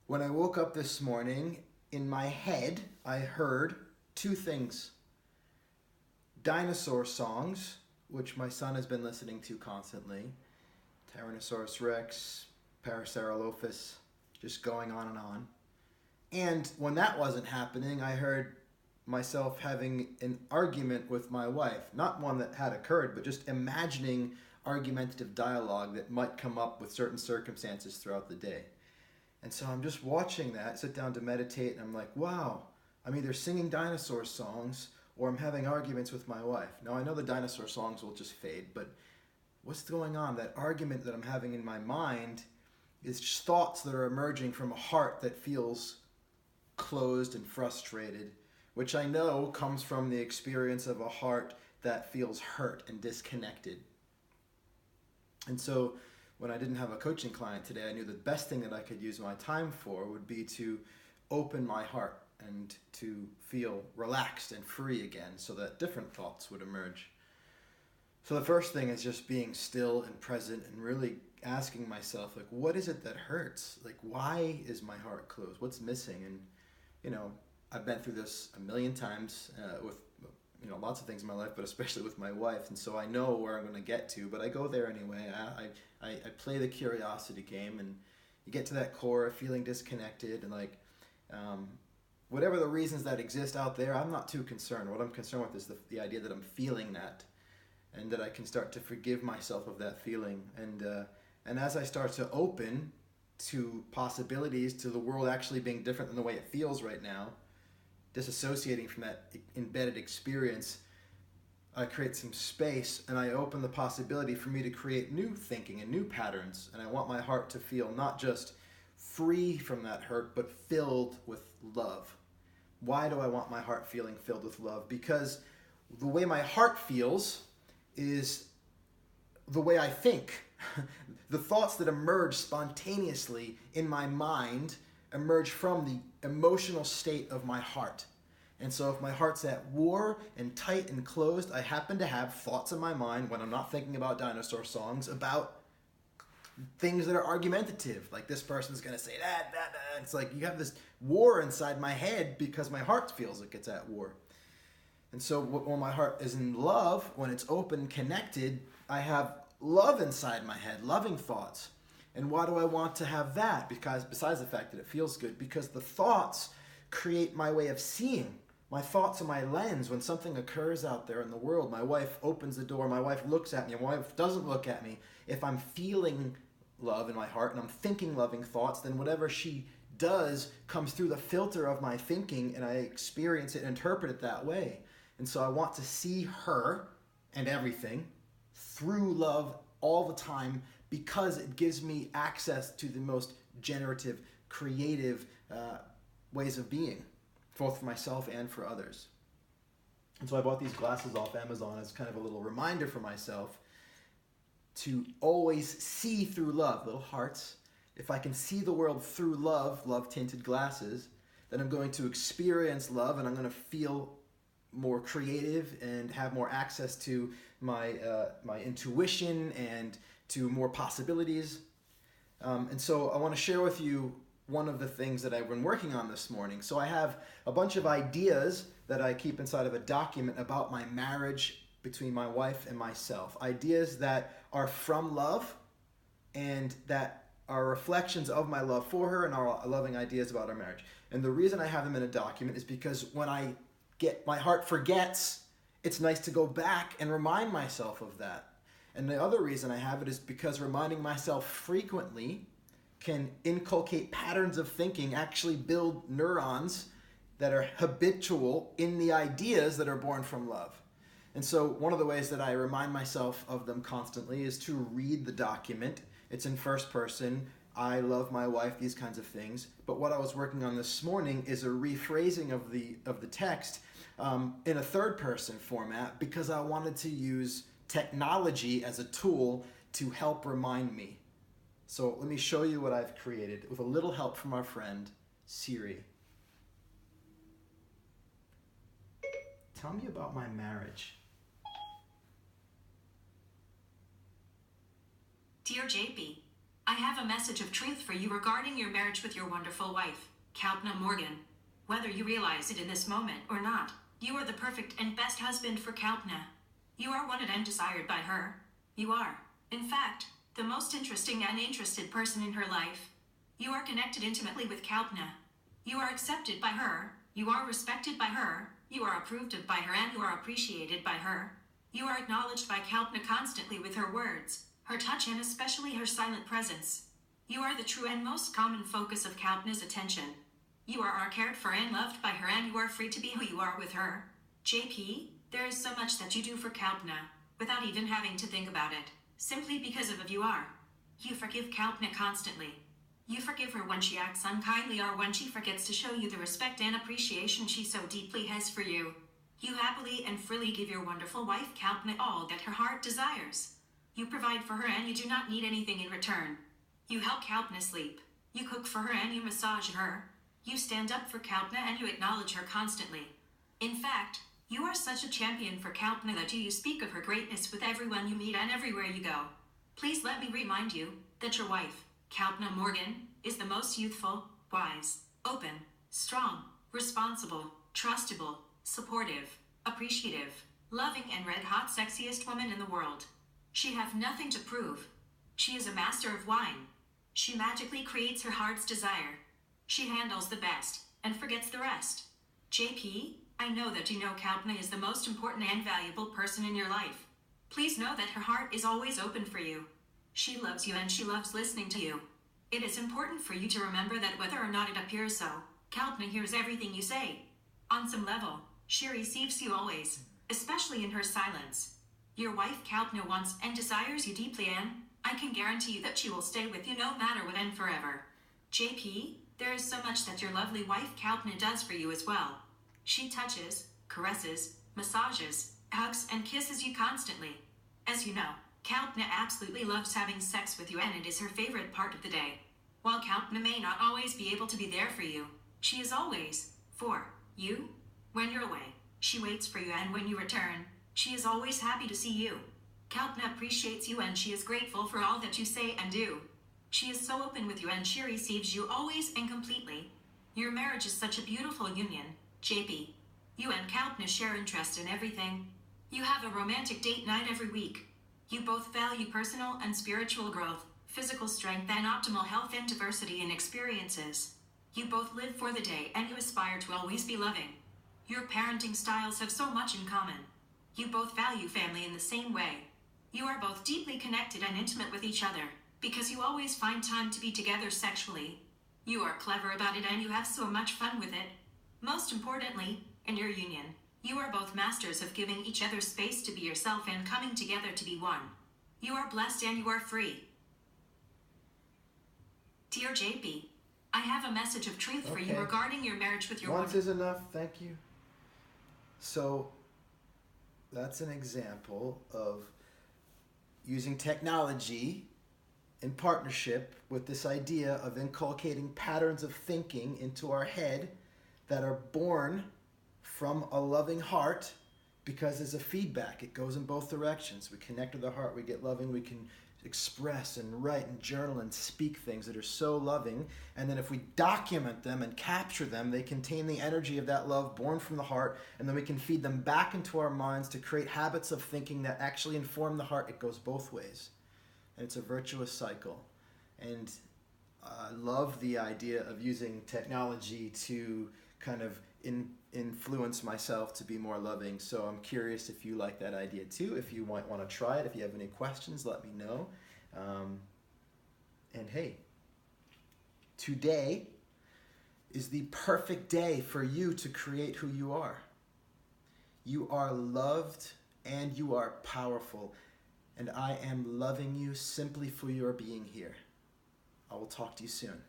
When I woke up this morning, in my head, I heard two things. Dinosaur songs, which my son has been listening to constantly. Tyrannosaurus Rex, Parasaurolophus, just going on and on. And when that wasn't happening, I heard myself having an argument with my wife. Not one that had occurred, but just imagining argumentative dialogue that might come up with certain circumstances throughout the day. And so I'm just watching that, sit down to meditate, and I'm like, wow, I'm either singing dinosaur songs or I'm having arguments with my wife. Now, I know the dinosaur songs will just fade, but what's going on? That argument that I'm having in my mind is just thoughts that are emerging from a heart that feels closed and frustrated, which I know comes from the experience of a heart that feels hurt and disconnected. And so when I didn't have a coaching client today, I knew the best thing that I could use my time for would be to open my heart and to feel relaxed and free again so that different thoughts would emerge. So the first thing is just being still and present and really asking myself, like, what is it that hurts? Like, why is my heart closed? What's missing? And, I've been through this a million times with lots of things in my life, but especially with my wife, and so I know where I'm going to get to, but I go there anyway. I play the curiosity game, and you get to that core of feeling disconnected, and whatever the reasons that exist out there, I'm not too concerned. What I'm concerned with is the idea that I'm feeling that, and that I can start to forgive myself of that feeling, and as I start to open to possibilities, to the world actually being different than the way it feels right now, disassociating from that embedded experience, I create some space and I open the possibility for me to create new thinking and new patterns. And I want my heart to feel not just free from that hurt, but filled with love. Why do I want my heart feeling filled with love? Because the way my heart feels is the way I think. The thoughts that emerge spontaneously in my mind emerge from the emotional state of my heart. And so if my heart's at war and tight and closed, I happen to have thoughts in my mind when I'm not thinking about dinosaur songs about things that are argumentative. Like, this person's going to say that. It's like you have this war inside my head because my heart feels like it's at war. And so when my heart is in love, when it's open, connected, I have love inside my head, loving thoughts. And why do I want to have that? Because besides the fact that it feels good, because the thoughts create my way of seeing. My thoughts are my lens. When something occurs out there in the world, my wife opens the door, my wife looks at me, my wife doesn't look at me. If I'm feeling love in my heart and I'm thinking loving thoughts, then whatever she does comes through the filter of my thinking, and I experience it and interpret it that way. And so I want to see her and everything through love all the time, because it gives me access to the most generative, creative ways of being, both for myself and for others. And so I bought these glasses off Amazon as kind of a little reminder for myself to always see through love, little hearts. If I can see the world through love-tinted glasses, then I'm going to experience love, and I'm going to feel more creative and have more access to my intuition and to more possibilities. And so I want to share with you one of the things that I've been working on this morning. So I have a bunch of ideas that I keep inside of a document about my marriage between my wife and myself. Ideas that are from love and that are reflections of my love for her and our loving ideas about our marriage. And the reason I have them in a document is because when my heart forgets, it's nice to go back and remind myself of that. And the other reason I have it is because reminding myself frequently can inculcate patterns of thinking, actually build neurons that are habitual in the ideas that are born from love. And so one of the ways that I remind myself of them constantly is to read the document. It's in first person. I love my wife, these kinds of things. But what I was working on this morning is a rephrasing of the text in a third person format, because I wanted to use technology as a tool to help remind me. So let me show you what I've created with a little help from our friend Siri. Tell me about my marriage. Dear JP, I have a message of truth for you regarding your marriage with your wonderful wife, Kalpna Morgan. Whether you realize it in this moment or not, you are the perfect and best husband for Kalpna. You are wanted and desired by her. You are, in fact, the most interesting and interested person in her life. You are connected intimately with Kalpna. You are accepted by her. You are respected by her. You are approved of by her, and you are appreciated by her. You are acknowledged by Kalpna constantly with her words, her touch, and especially her silent presence. You are the true and most common focus of Kalpna's attention. You are cared for and loved by her, and you are free to be who you are with her. JP, there is so much that you do for Kalpna, without even having to think about it, simply because of who you are. You forgive Kalpna constantly. You forgive her when she acts unkindly or when she forgets to show you the respect and appreciation she so deeply has for you. You happily and freely give your wonderful wife Kalpna all that her heart desires. You provide for her and you do not need anything in return. You help Kalpna sleep. You cook for her and you massage her. You stand up for Kalpna and you acknowledge her constantly. In fact, you are such a champion for Kalpna that you speak of her greatness with everyone you meet and everywhere you go. Please let me remind you that your wife, Kalpna Morgan, is the most youthful, wise, open, strong, responsible, trustable, supportive, appreciative, loving, and red-hot sexiest woman in the world. She have nothing to prove. She is a master of wine. She magically creates her heart's desire. She handles the best and forgets the rest. JP, I know that you know Kalpna is the most important and valuable person in your life. Please know that her heart is always open for you. She loves you and she loves listening to you. It is important for you to remember that whether or not it appears so, Kalpna hears everything you say. On some level, she receives you always, especially in her silence. Your wife Kalpna wants and desires you deeply, and I can guarantee you that she will stay with you no matter what and forever. JP, there is so much that your lovely wife Kalpna does for you as well. She touches, caresses, massages, hugs, and kisses you constantly. As you know, Kalpna absolutely loves having sex with you, and it is her favorite part of the day. While Kalpna may not always be able to be there for you, she is always for you. When you're away, she waits for you, and when you return, she is always happy to see you. Kalpna appreciates you and she is grateful for all that you say and do. She is so open with you and she receives you always and completely. Your marriage is such a beautiful union, JP. You and Kalpna share interest in everything. You have a romantic date night every week. You both value personal and spiritual growth, physical strength, and optimal health, and diversity in experiences. You both live for the day and you aspire to always be loving. Your parenting styles have so much in common. You both value family in the same way. You are both deeply connected and intimate with each other, because you always find time to be together sexually. You are clever about it and you have so much fun with it. Most importantly, in your union, you are both masters of giving each other space to be yourself and coming together to be one. You are blessed and you are free. Dear JP, I have a message of truth for you regarding your marriage with your Once is enough, thank you. So, that's an example of using technology in partnership with this idea of inculcating patterns of thinking into our head that are born from a loving heart, because there's a feedback. It goes in both directions. We connect with the heart, we get loving, we can express and write and journal and speak things that are so loving, and then if we document them and capture them, they contain the energy of that love born from the heart, and then we can feed them back into our minds to create habits of thinking that actually inform the heart. It goes both ways, and it's a virtuous cycle. And I love the idea of using technology to kind of influence myself to be more loving. So I'm curious if you like that idea too. If you might want to try it, if you have any questions, let me know. And hey, today is the perfect day for you to create who you are. You are loved and you are powerful. And I am loving you simply for your being here. I will talk to you soon.